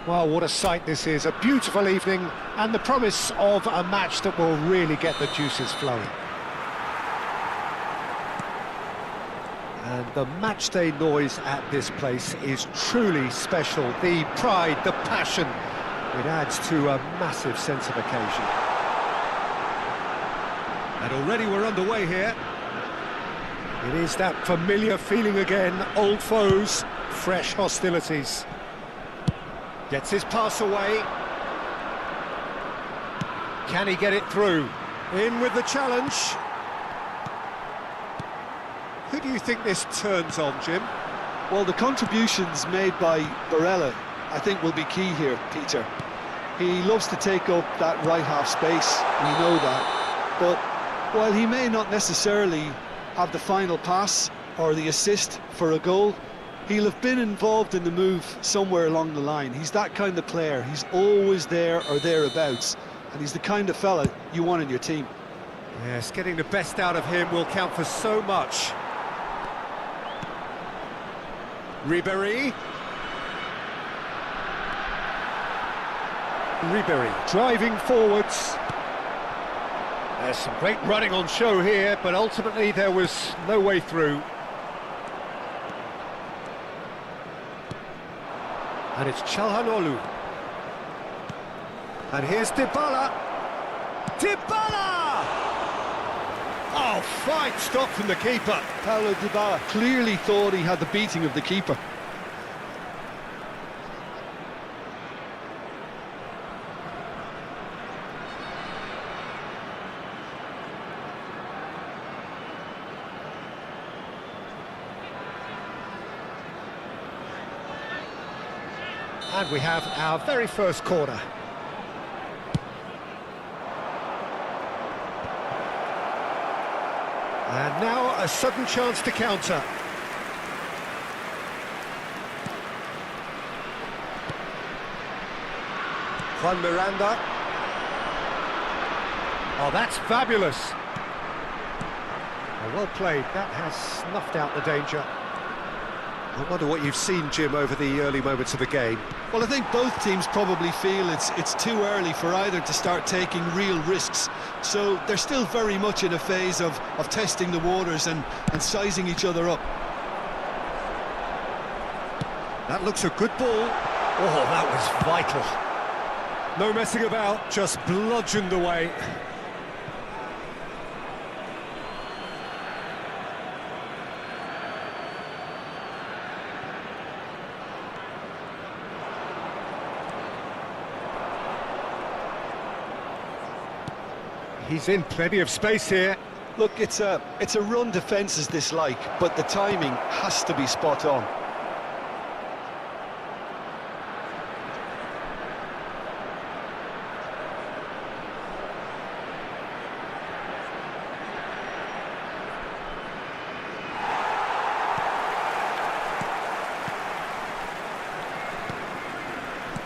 Well, what a sight this is, a beautiful evening and the promise of a match that will really get the juices flowing. And the matchday noise at this place is truly special. The pride, the passion, it adds to a massive sense of occasion. And already we're underway here. It is that familiar feeling again, old foes, fresh hostilities. Gets his pass away. Can he get it through? In with the challenge. Who do you think this turns on, Jim? Well, the contributions made by Barella, I think, will be key here, Peter. He loves to take up that right half space, we know that. But while he may not necessarily have the final pass or the assist for a goal, he'll have been involved in the move somewhere along the line. He's that kind of player. He's always there or thereabouts, and he's the kind of fella you want in your team. Yes, getting the best out of him will count for so much. Ribéry. Driving forwards. There's some great running on show here, but ultimately there was no way through. And it's Çalhanoğlu. And here's Dybala. Dybala! Oh, fine stop from the keeper. Paulo Dybala clearly thought he had the beating of the keeper. And we have our very first corner. And now a sudden chance to counter. Juan Miranda. Oh, that's fabulous. Oh, well played. That has snuffed out the danger. I wonder what you've seen, Jim, over the early moments of the game. Well, I think both teams probably feel it's too early for either to start taking real risks. So they're still very much in a phase of testing the waters and sizing each other up. That looks a good ball. Oh, that was vital. No messing about, just bludgeoned away. He's in plenty of space here. Look, it's a run defence's dislike, but the timing has to be spot on.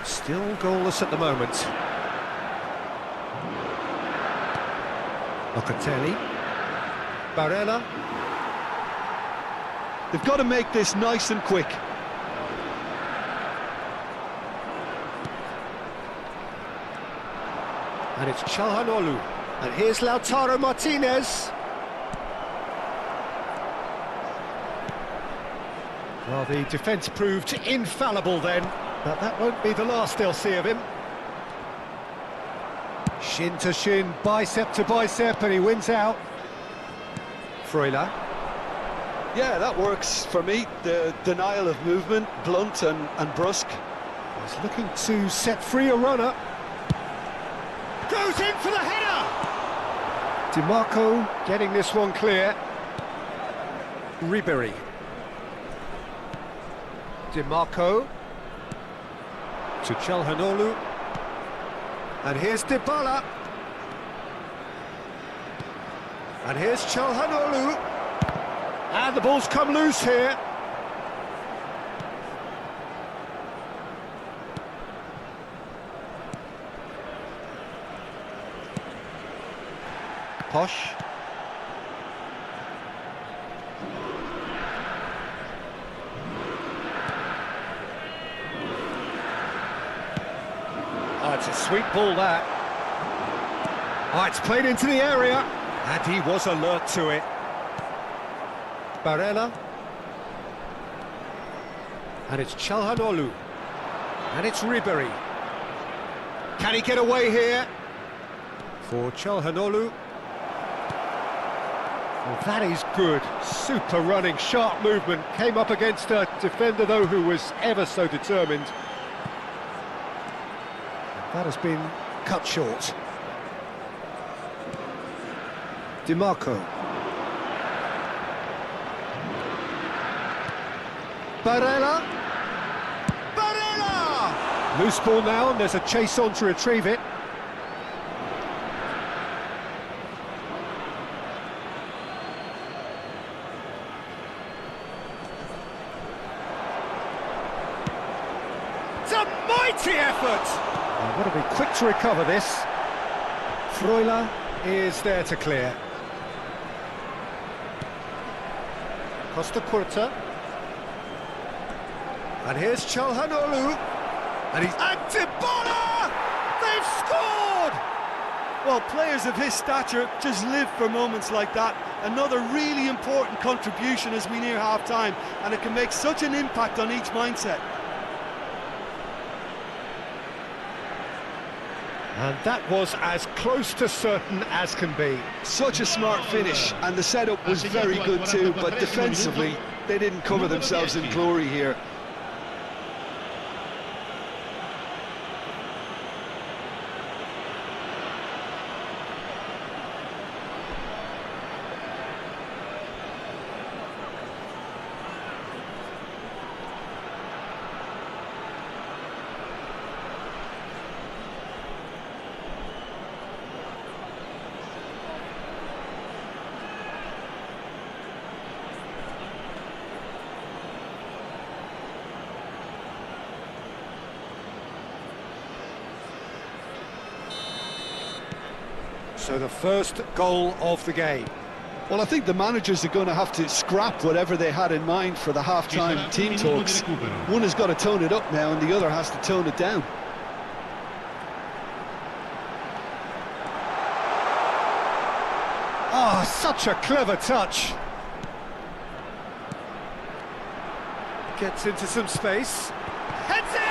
Still goalless at the moment. Locatelli. Barella. They've got to make this nice and quick. And it's Çalhanoğlu. And here's Lautaro Martinez. Well, the defence proved infallible then, but that won't be the last they'll see of him. Shin to shin, bicep to bicep, and he wins out. Freuler. Yeah, that works for me. The denial of movement, blunt and brusque. He's looking to set free a runner. Goes in for the header! DiMarco getting this one clear. Ribéry. DiMarco. To Çalhanoğlu. And here's Dybala. And here's Çalhanoğlu. And the ball's come loose here. Posh. That's a sweet ball, that. Oh, it's played into the area, and he was alert to it. Barella. And it's Çalhanoğlu. And it's Ribery. Can he get away here? For Çalhanoğlu. Well, that is good. Super running, sharp movement. Came up against a defender, though, who was ever so determined. That has been cut short. DiMarco. Barella. Barella! Loose ball now, and there's a chase on to retrieve it. It's a mighty effort! And got to be quick to recover this. Freuler is there to clear. Costa Curta. And here's Çalhanoğlu. And he's... And Dybala! They've scored! Well, players of his stature just live for moments like that. Another really important contribution as we near half-time, and it can make such an impact on each mindset. And that was as close to certain as can be. Such a smart finish, and the setup was very good too, but defensively, they didn't cover themselves in glory here. So the first goal of the game. Well, I think the managers are going to have to scrap whatever they had in mind for the half-time team talks. One has got to tone it up now, and the other has to tone it down. Ah, such a clever touch. Gets into some space. Heads it!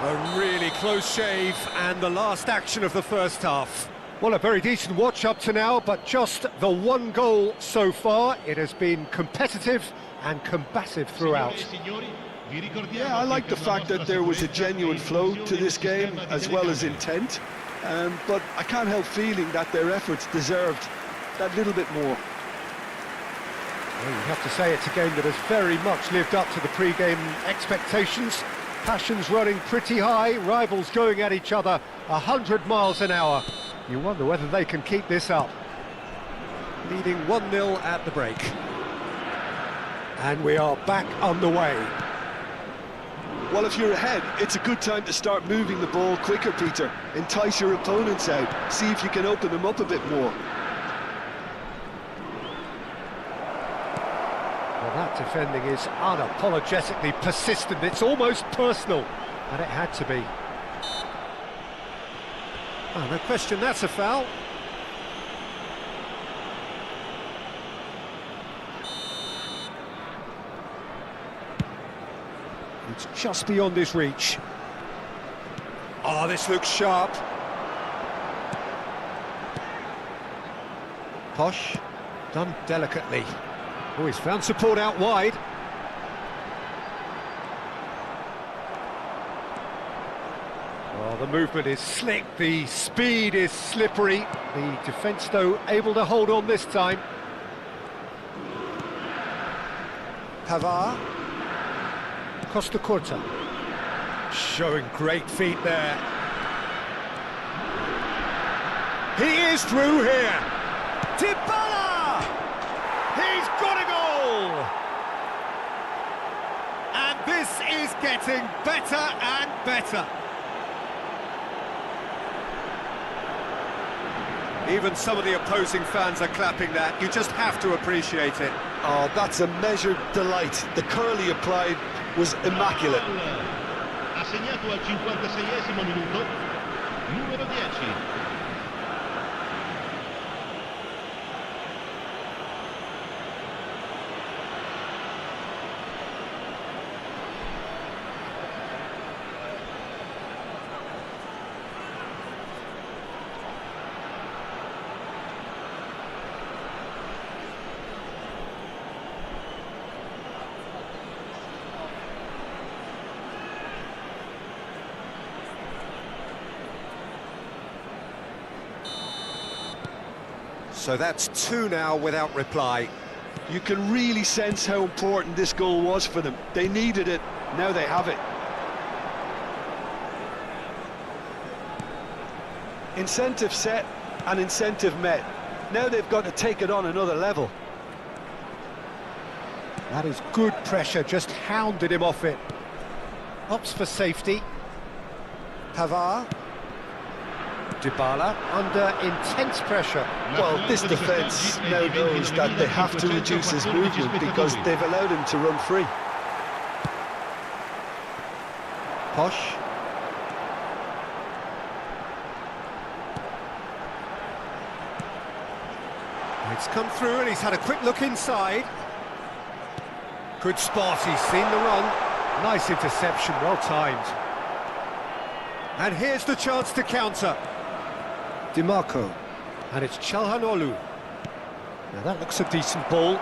A really close shave, and the last action of the first half. Well, a very decent watch up to now, but just the one goal so far. It has been competitive and combative throughout. Yeah, I like the fact that there was a genuine flow to this game, as well as intent. But I can't help feeling that their efforts deserved that little bit more. Well, you have to say it's a game that has very much lived up to the pre-game expectations. Passions running pretty high, rivals going at each other 100 miles an hour. You wonder whether they can keep this up. Leading 1-0 at the break. And we are back underway. Well, if you're ahead, it's a good time to start moving the ball quicker, Peter. Entice your opponents out, see if you can open them up a bit more. That defending is unapologetically persistent. It's almost personal, and it had to be. Oh, no question, that's a foul. It's just beyond his reach. Oh, this looks sharp. Posh, done delicately. Oh, he's found support out wide. Oh, the movement is slick, the speed is slippery. The defence, though, able to hold on this time. Pavard. Costa Curta. Showing great feet there. He is through here. Dybala! He's got a goal! And this is getting better and better. Even some of the opposing fans are clapping that. You just have to appreciate it. Oh, that's a measured delight. The curl he applied was immaculate. Ha segnato al 56esimo minuto, numero 10. So that's two now without reply. You can really sense how important this goal was for them. They needed it, now they have it. Incentive set and incentive met. Now they've got to take it on another level. That is good pressure, just hounded him off it. Opts for safety. Pavard. Dybala under intense pressure. Well, this defence now knows that they have to reduce his movement because they've allowed him to run free. Posh. It's come through and he's had a quick look inside. Good spot, he's seen the run. Nice interception, well timed. And here's the chance to counter. DiMarco. And it's Çalhanoğlu. Now that looks a decent ball.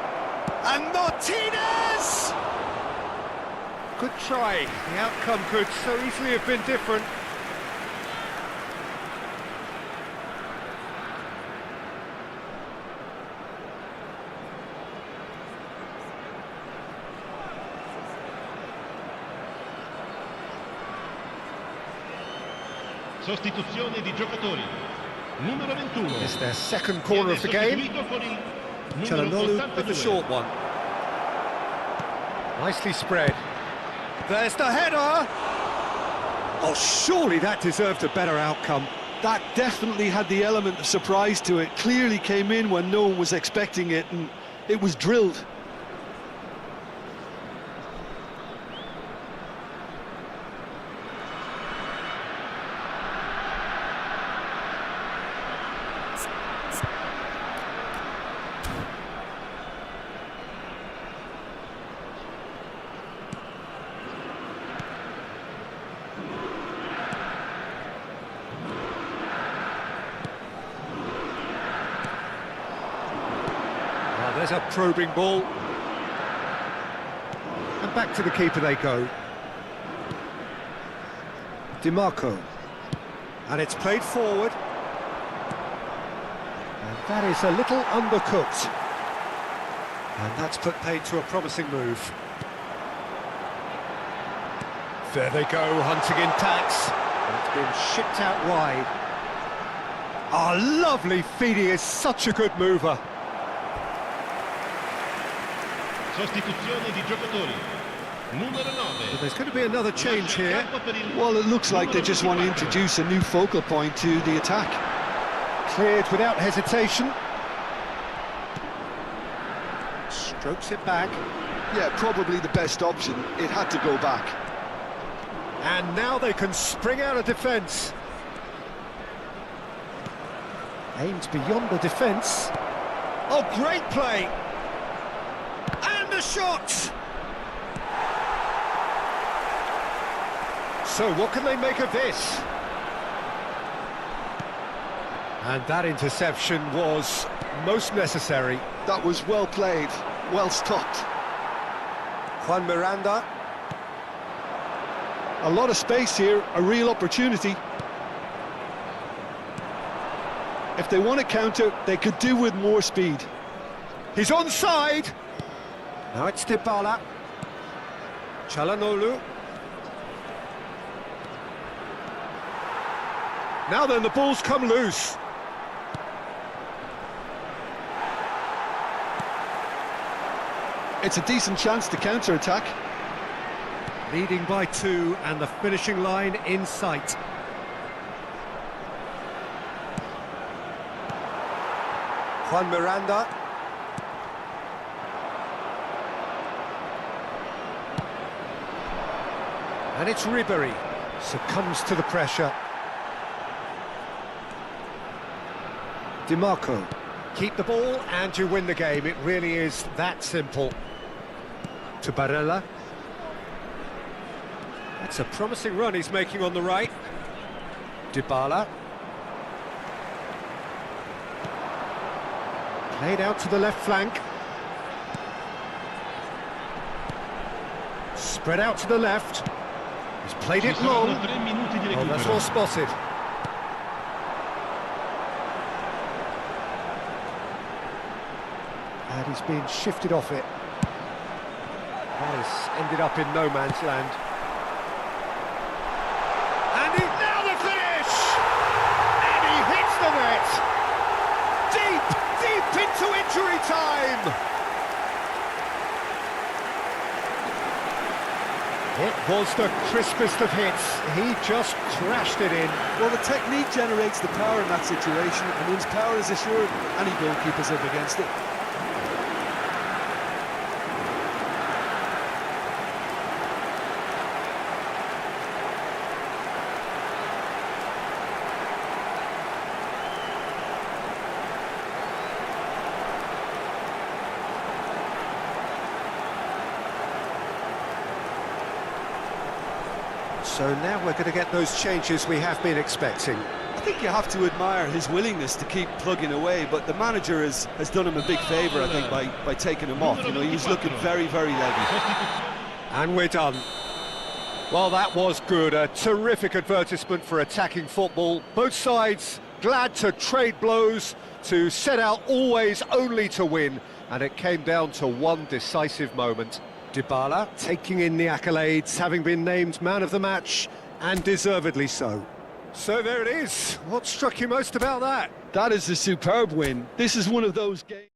And Martinez! Good try. The outcome could so easily have been different. Sostituzione di giocatori. Numero 21. It's their second corner of the game. Çalhanoğlu with the short one. Nicely spread. There's the header! Oh, surely that deserved a better outcome. That definitely had the element of surprise to it. Clearly came in when no one was expecting it, and it was drilled. There's a probing ball. And back to the keeper they go. DiMarco. And it's played forward. And that is a little undercooked. And that's put paid to a promising move. There they go, hunting in tacks. And it's been shipped out wide. Ah, lovely feed, he is such a good mover. Sostituzione di giocatori. Numero 9. But there's going to be another change here. Well, it looks like they just want to introduce a new focal point to the attack. Cleared without hesitation. Strokes it back. Yeah, probably the best option. It had to go back. And now they can spring out of defence. Aims beyond the defence. Oh, great play! And a shot! So what can they make of this? And that interception was most necessary. That was well played, well stopped. Juan Miranda. A lot of space here, a real opportunity. If they want to counter, they could do with more speed. He's onside! Now it's Dybala. Çalhanoğlu. Now then, the ball's come loose. It's a decent chance to counter-attack. Leading by 2 and the finishing line in sight. Juan Miranda. And it's Ribery, succumbs to the pressure. DiMarco, keep the ball and you win the game. It really is that simple. To Barella. That's a promising run he's making on the right. Dybala. Played out to the left flank. Spread out to the left. He's played it long. Oh, that's well spotted. And he's been shifted off it. Has ended up in no man's land. And now the finish! And he hits the net! Deep into injury time! It was the crispest of hits. He just crashed it in. Well, the technique generates the power in that situation, and once power is assured, any goalkeeper's up against it. So now we're going to get those changes we have been expecting. I think you have to admire his willingness to keep plugging away, but the manager has done him a big favour, I think, by taking him off. You know, he was looking very, very leggy. And we're done. Well, that was good. A terrific advertisement for attacking football. Both sides glad to trade blows, to set out always only to win. And it came down to one decisive moment. Dybala taking in the accolades, having been named man of the match, and deservedly so. So there it is. What struck you most about that? That is a superb win. This is one of those games.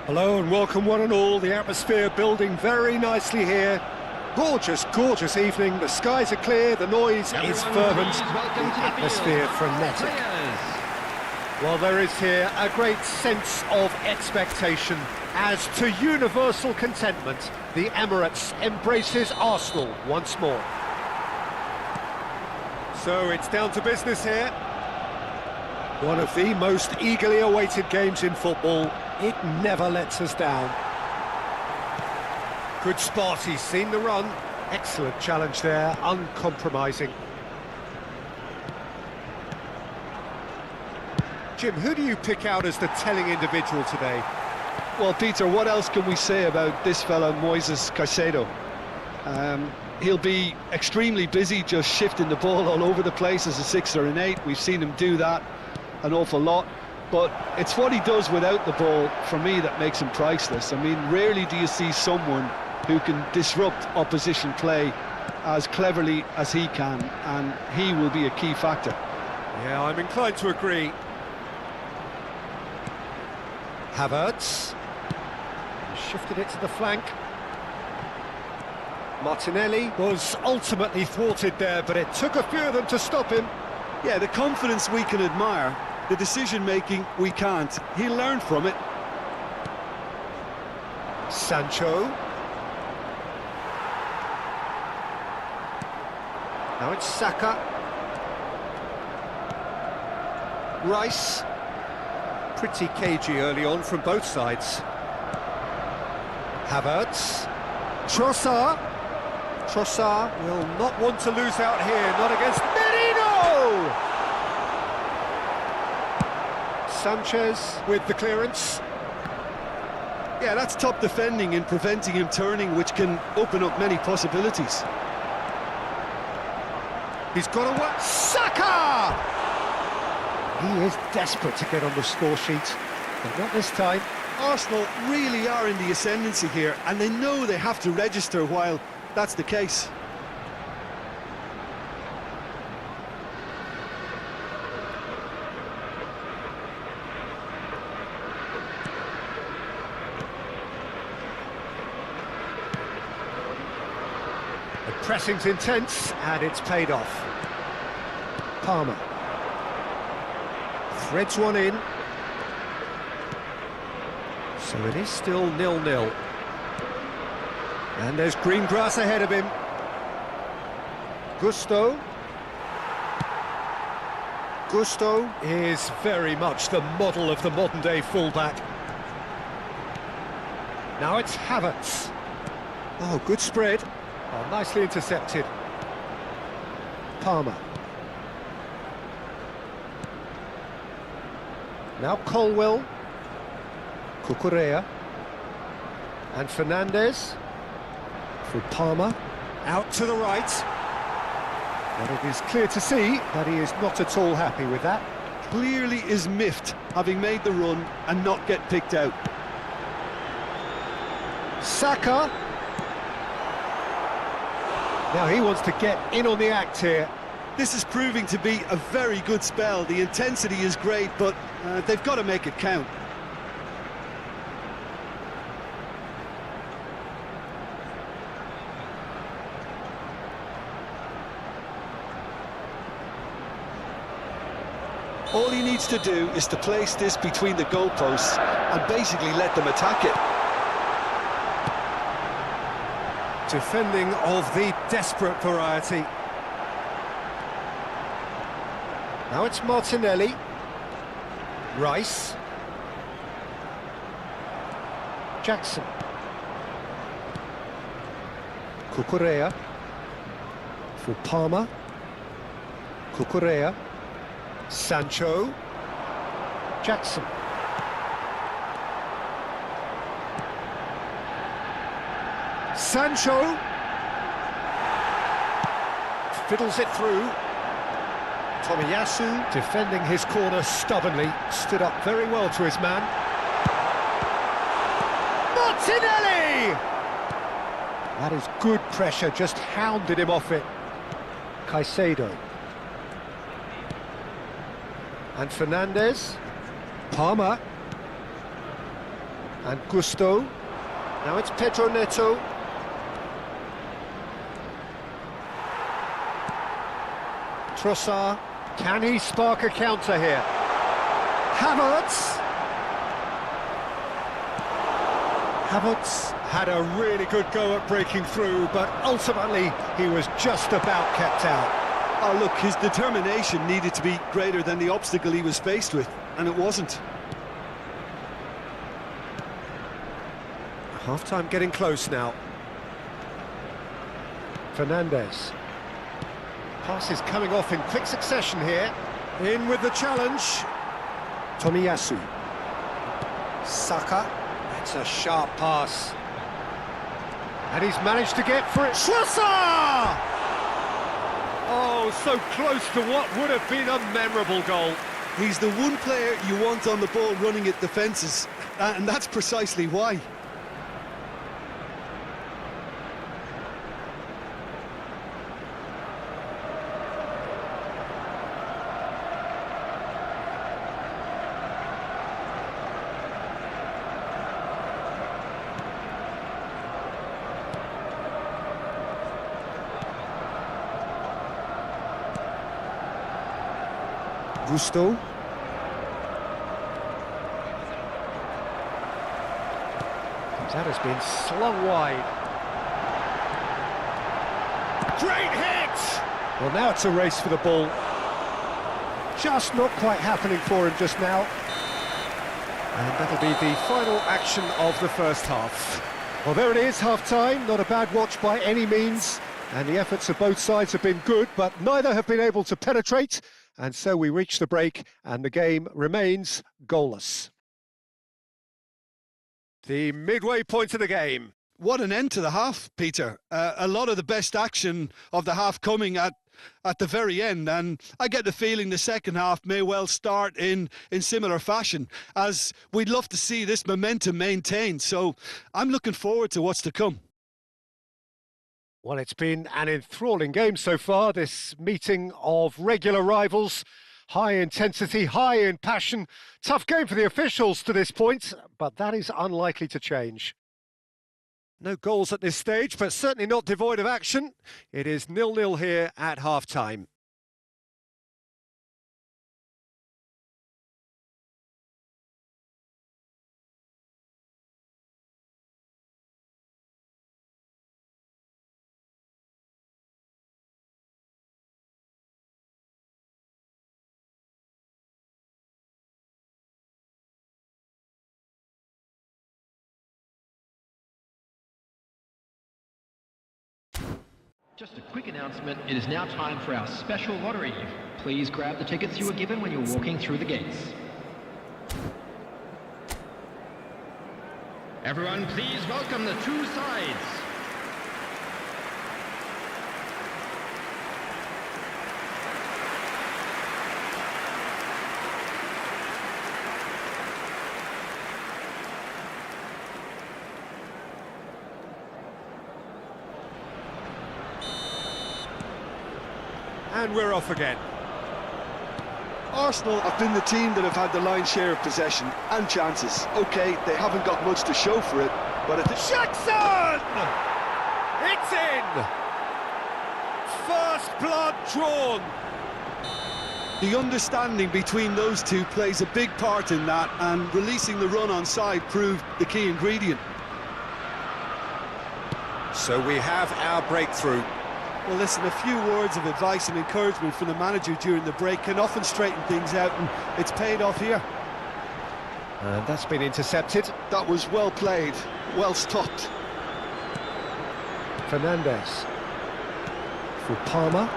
Hello and welcome one and all. The atmosphere building very nicely here. Gorgeous, gorgeous evening. The skies are clear, the noise is fervent, the atmosphere frenetic. Well, there is here a great sense of expectation. As to universal contentment, the Emirates embraces Arsenal once more. So it's down to business here. One of the most eagerly awaited games in football. It never lets us down. Good spot, he's seen the run. Excellent challenge there, uncompromising. Jim, who do you pick out as the telling individual today? Well, Peter, what else can we say about this fella, Moises Caicedo? He'll be extremely busy just shifting the ball all over the place as a 6 or an 8. We've seen him do that an awful lot. But it's what he does without the ball, for me, that makes him priceless. I mean, rarely do you see someone who can disrupt opposition play as cleverly as he can, and he will be a key factor. Yeah, I'm inclined to agree. Havertz. Shifted it to the flank. Martinelli was ultimately thwarted there, but it took a few of them to stop him. Yeah, the confidence we can admire, the decision-making we can't. He'll learn from it. Sancho. Now it's Saka. Rice. Pretty cagey early on from both sides. Havertz. Trossard. Trossard will not want to lose out here, not against Merino! Sanchez with the clearance. Yeah, that's top defending and preventing him turning, which can open up many possibilities. He's got to work. Saka! He is desperate to get on the score sheet, but not this time. Arsenal really are in the ascendancy here, and they know they have to register while that's the case. The pressing's intense, and it's paid off. Palmer. Threads one in. So it is still 0-0. And there's green grass ahead of him. Gusto. Gusto is very much the model of the modern-day fullback. Now it's Havertz. Oh, good spread. Oh, nicely intercepted. Palmer. Now Colwell. Cucurella. And Fernandez. For Palmer. Out to the right. And it is clear to see that he is not at all happy with that. Clearly is miffed, having made the run and not get picked out. Saka. Now he wants to get in on the act here. This is proving to be a very good spell. The intensity is great, but they've got to make it count. All he needs to do is to place this between the goalposts and basically let them attack it. Defending of the desperate variety. Now it's Martinelli. Rice. Jackson. Cucurella. For Palmer. Cucurella. Sancho. Jackson. Sancho. Fiddles it through. Tomiyasu defending his corner stubbornly. Stood up very well to his man. Martinelli! That is good pressure, just hounded him off it. Caicedo. And Fernandez. Palmer. And Gusto. Now it's Pedro Neto. Trossard, can he spark a counter here? Havertz had a really good go at breaking through, but ultimately he was just about kept out. Oh, look, his determination needed to be greater than the obstacle he was faced with, and it wasn't. Half-time getting close now. Fernandes. Pass is coming off in quick succession here. In with the challenge. Tomiyasu. Saka. It's a sharp pass. And he's managed to get for it. Trossard! Oh, so close to what would have been a memorable goal. He's the one player you want on the ball running at defences, and that's precisely why. Gusto. That has been slung wide. Great hit! Well, now it's a race for the ball. Just not quite happening for him just now. And that'll be the final action of the first half. Well, there it is, half-time. Not a bad watch by any means. And the efforts of both sides have been good, but neither have been able to penetrate. And so we reach the break, and the game remains goalless. The midway point of the game. What an end to the half, Peter. A lot of the best action of the half coming at the very end, and I get the feeling the second half may well start in similar fashion, as we'd love to see this momentum maintained. So I'm looking forward to what's to come. Well, it's been an enthralling game so far, this meeting of regular rivals. High intensity, high in passion. Tough game for the officials to this point, but that is unlikely to change. No goals at this stage, but certainly not devoid of action. It is 0-0 here at half-time. Just a quick announcement, it is now time for our special lottery. Please grab the tickets you were given when you were walking through the gates. Everyone, please welcome the two sides. And we're off again. Arsenal have been the team that have had the lion's share of possession and chances. OK, they haven't got much to show for it, but Jackson! It's in! First blood drawn. the understanding between those two plays a big part in that, and releasing the run on side proved the key ingredient. So we have our breakthrough. Well, listen, a few words of advice and encouragement from the manager during the break can often straighten things out, and it's paid off here. And that's been intercepted. That was well played, well stopped. Fernandes. For Palmer.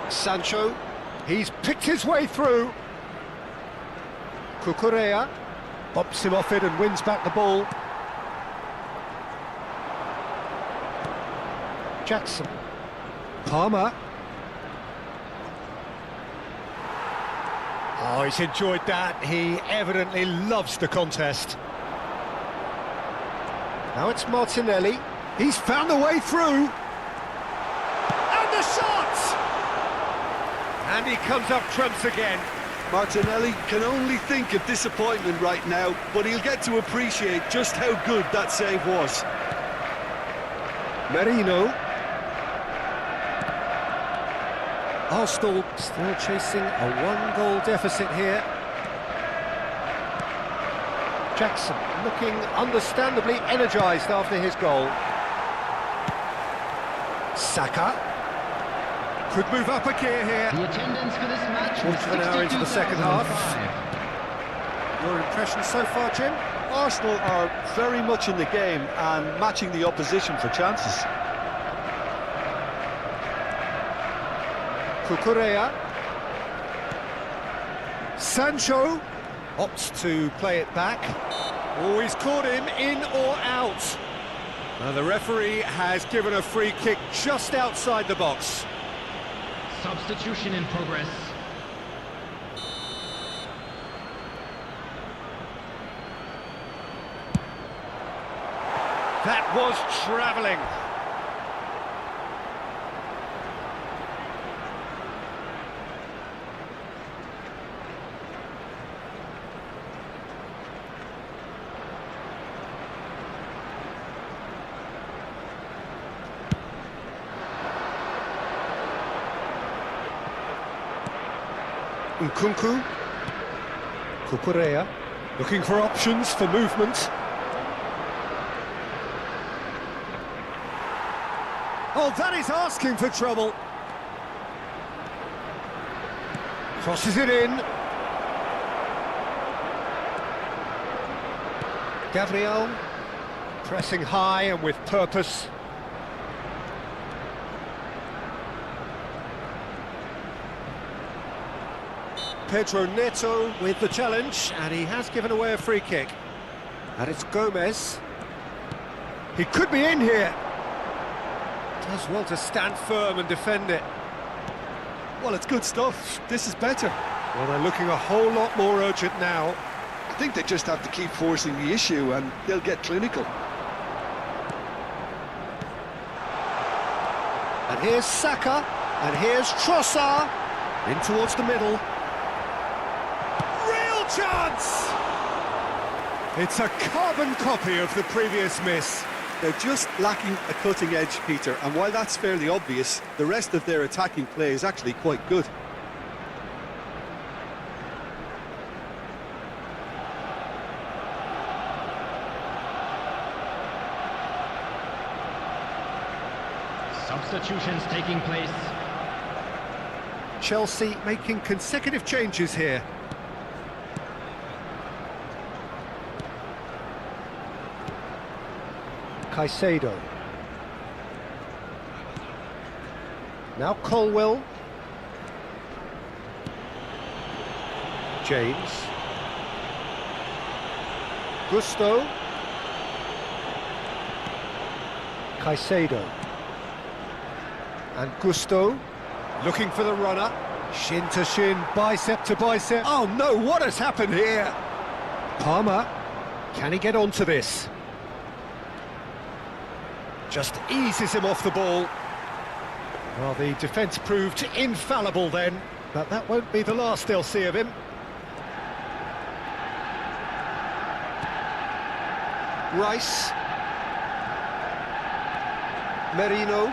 Sancho. He's picked his way through. Cucurella bumps him off it and wins back the ball. Jackson. Palmer. Oh, he's enjoyed that. He evidently loves the contest. Now it's Martinelli. He's found a way through. And the shot! And he comes up trumps again. Martinelli can only think of disappointment right now, but he'll get to appreciate just how good that save was. Merino. Arsenal still chasing a one-goal deficit here. Jackson looking understandably energised after his goal. Saka could move up a gear here. The attendance for this match Quarter of an hour into the second half. Your impressions so far, Jim? Arsenal are very much in the game and matching the opposition for chances. Cucurella. Sancho opts to play it back. Oh, he's caught him in or out. The referee has given a free kick just outside the box. Substitution in progress. That was travelling. Nkunku. Cucurella looking for options for movement. Oh, that is asking for trouble. Crosses it in. Gabriel pressing high and with purpose. Pedro Neto with the challenge, and he has given away a free kick. And it's Gomez. He could be in here. Does well to stand firm and defend it. Well, it's good stuff. This is better. Well, they're looking a whole lot more urgent now. I think they just have to keep forcing the issue and they'll get clinical. And here's Saka, and here's Trossard. In towards the middle. Real chance! It's a carbon copy of the previous miss. They're just lacking a cutting edge, Peter, and while that's fairly obvious, the rest of their attacking play is actually quite good. Substitutions taking place. Chelsea making consecutive changes here. Caicedo. Now Colwell. James. Gusto. Caicedo. And Gusto. Looking for the runner. Shin to shin, bicep to bicep. Oh no, what has happened here? Palmer. Can he get onto this? Just eases him off the ball. Well, the defence proved infallible then, but that won't be the last they'll see of him. Rice. Merino.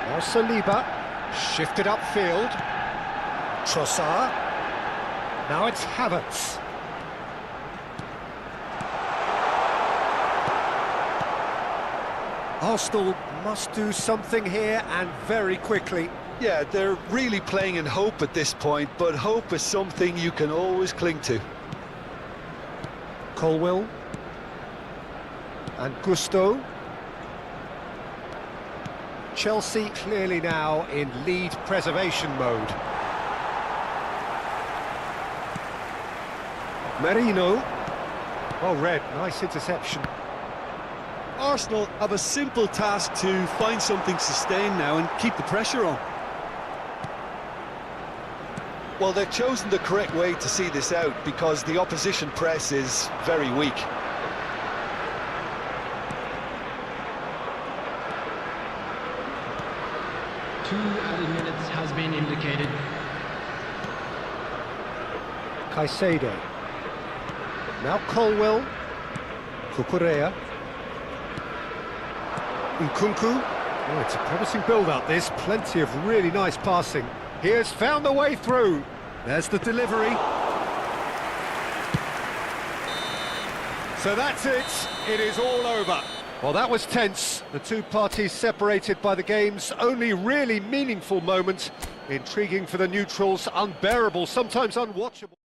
Now Saliba. Shifted upfield. Trossard. Now it's Havertz. Arsenal must do something here, and very quickly. Yeah, they're really playing in hope at this point, but hope is something you can always cling to. Colwell. And Gusto. Chelsea clearly now in lead preservation mode. Merino. Oh, Red, nice interception. Arsenal have a simple task to find something sustained now and keep the pressure on. Well, they've chosen the correct way to see this out because the opposition press is very weak. Two added minutes has been indicated. Caicedo. Now Colwell. Cucurella. Nkunku. Oh, it's a promising build-up, this. Plenty of really nice passing. Here's found the way through. There's the delivery. So that's it. It is all over. Well, that was tense. The two parties separated by the game's only really meaningful moment. Intriguing for the neutrals, unbearable, sometimes unwatchable.